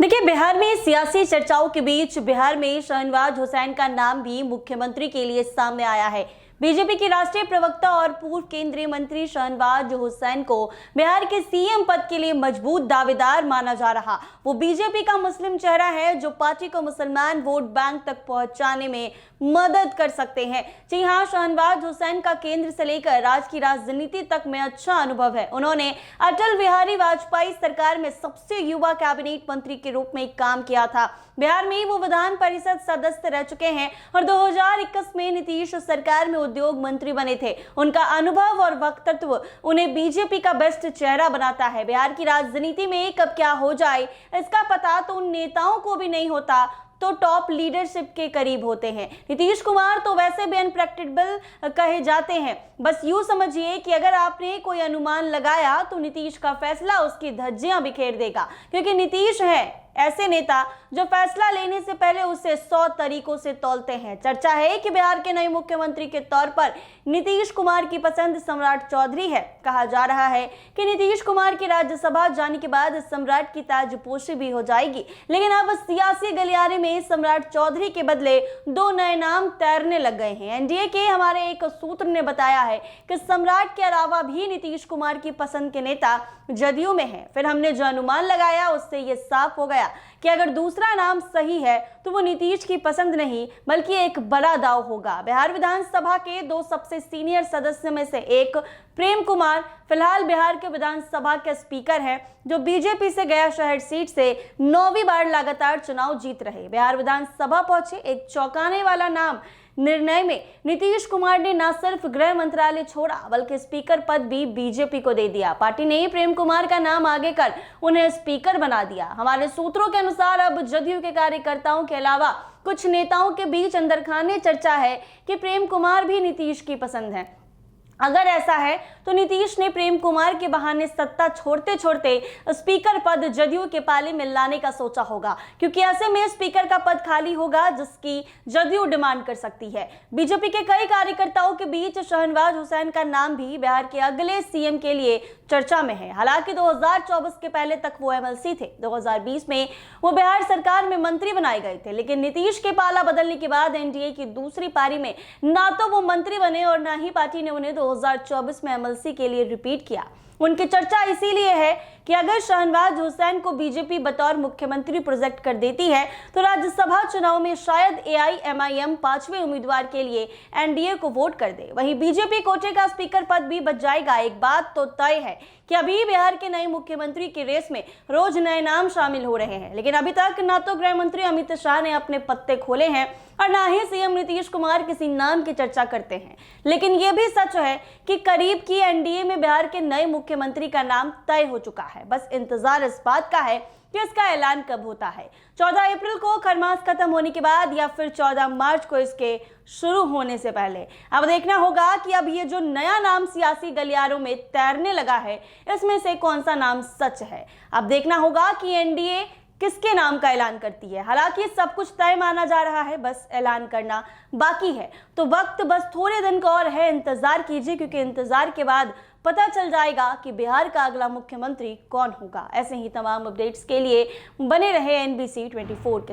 देखिए, बिहार में सियासी चर्चाओं के बीच बिहार में शहनवाज हुसैन का नाम भी मुख्यमंत्री के लिए सामने आया है। बीजेपी के राष्ट्रीय प्रवक्ता और पूर्व केंद्रीय मंत्री शहनवाज हुसैन को बिहार के सीएम पद के लिए मजबूत दावेदार माना जा रहा। वो बीजेपी का मुस्लिम चेहरा है जो पार्टी को मुसलमान वोट बैंक तक पहुंचाने में मदद कर सकते हैं। जी हां, शहनवाज हुसैन का केंद्र से लेकर राज्य की राजनीति तक में अच्छा अनुभव है। उन्होंने अटल बिहारी वाजपेयी सरकार में सबसे युवा कैबिनेट मंत्री के रूप में काम किया था। बिहार में वो विधान परिषद सदस्य रह चुके हैं और 2021 में नीतीश सरकार में उद्योग मंत्री बने थे। उनका अनुभव और वक्तव्य उन्हें बीजेपी का बेस्ट चेहरा बनाता है। बिहार की राजनीति में कब क्या हो जाए इसका पता तो उन नेताओं को भी नहीं होता तो टॉप लीडरशिप के करीब होते हैं। नीतीश कुमार तो वैसे भी अनप्रेडिक्टेबल कहे जाते हैं। बस यूं समझिए कि अगर आपने कोई अनुमान लगाया तो नीतीश का फैसला उसकी धज्जियां बिखेर देगा, क्योंकि नीतीश है ऐसे नेता जो फैसला लेने से पहले उसे 100 तरीकों से तौलते हैं। चर्चा है कि बिहार के नए मुख्यमंत्री के तौर पर नीतीश कुमार की पसंद सम्राट चौधरी है। कहा जा रहा है कि नीतीश कुमार की राज्यसभा जाने के बाद सम्राट की ताजपोशी भी हो जाएगी, लेकिन अब सियासी गलियारे में सम्राट चौधरी के बदले 2 नए नाम तैरने लग गए हैं। एनडीए के हमारे एक सूत्र ने बताया है कि सम्राट के अलावा भी नीतीश कुमार की पसंद के नेता जदयू में हैं। फिर हमने जो अनुमान लगाया उससे ये साफ हो गया कि अगर दूसरा नाम सही है तो वो नीतीश की पसंद नहीं बल्कि एक बड़ा दांव होगा। बिहार विधानसभा के 2 सबसे सीनियर सदस्य में से एक प्रेम कुमार फिलहाल बिहार के विधानसभा के स्पीकर हैं, जो बीजेपी से गया शहर सीट से 9वीं बार लगातार चुनाव जीत रहे। बिहार विधानसभा पहुंचे एक चौंकाने वाला नाम निर्णय में नीतीश कुमार ने न सिर्फ गृह मंत्रालय छोड़ा बल्कि स्पीकर पद भी बीजेपी को दे दिया। पार्टी ने प्रेम कुमार का नाम आगे कर उन्हें स्पीकर बना दिया। हमारे सूत्रों के अनुसार अब जदयू के कार्यकर्ताओं के अलावा कुछ नेताओं के बीच अंदरखाने चर्चा है कि प्रेम कुमार भी नीतीश की पसंद है। अगर ऐसा है तो नीतीश ने प्रेम कुमार के बहाने सत्ता छोड़ते छोड़ते स्पीकर पद जदयू के पाले में लाने का सोचा होगा, क्योंकि ऐसे में स्पीकर का पद खाली होगा जिसकी जदयू डिमांड कर सकती है। बीजेपी के कई कार्यकर्ताओं के बीच शहनवाज हुसैन का नाम भी बिहार के अगले सीएम के लिए चर्चा में है। हालांकि 2024 के पहले तक वो एमएलसी थे। 2020 में वो बिहार सरकार में मंत्री बनाए गए थे, लेकिन नीतीश के पाला बदलने के बाद एनडीए की दूसरी पारी में ना तो वो मंत्री बने और ना ही पार्टी ने उन्हें 2024 में एमएलसी के लिए रिपीट किया। उनकी चर्चा इसीलिए है कि अगर शहनवाज हुसैन को बीजेपी बतौर मुख्यमंत्री प्रोजेक्ट कर देती है तो राज्यसभा चुनाव में शायद एआईएमआईएम 5वें उम्मीदवार के लिए एनडीए को वोट कर दे। वहीं बीजेपी कोटे का स्पीकर पद भी बच जाएगा। एक बात तो तय है कि अभी बिहार के नए मुख्यमंत्री की रेस में रोज नए नाम शामिल हो रहे हैं, लेकिन अभी तक ना तो गृह मंत्री अमित शाह ने अपने पत्ते खोले हैं और ना ही सीएम नीतीश कुमार किसी नाम की चर्चा करते हैं। लेकिन यह भी सच है कि करीब की एनडीए में बिहार के नए मुख्यमंत्री का नाम तय हो चुका है। बस इंतजार इस बात का है कि इसका ऐलान कब होता है। 14 अप्रैल को खरमास खत्म होने के बाद या फिर 14 मार्च को इसके शुरू होने से पहले। अब देखना होगा कि अब ये जो नया नाम सियासी गलियारों में तैरने लगा है इसमें से कौन सा नाम सच है। अब देखना होगा कि एनडीए किसके नाम का ऐलान करती है। हालांकि सब कुछ तय माना जा रहा है, बस ऐलान करना बाकी है। तो वक्त बस थोड़े दिन का और है, इंतजार कीजिए, क्योंकि इंतजार के बाद पता चल जाएगा कि बिहार का अगला मुख्यमंत्री कौन होगा। ऐसे ही तमाम अपडेट्स के लिए बने रहे NBC 24 के साथ।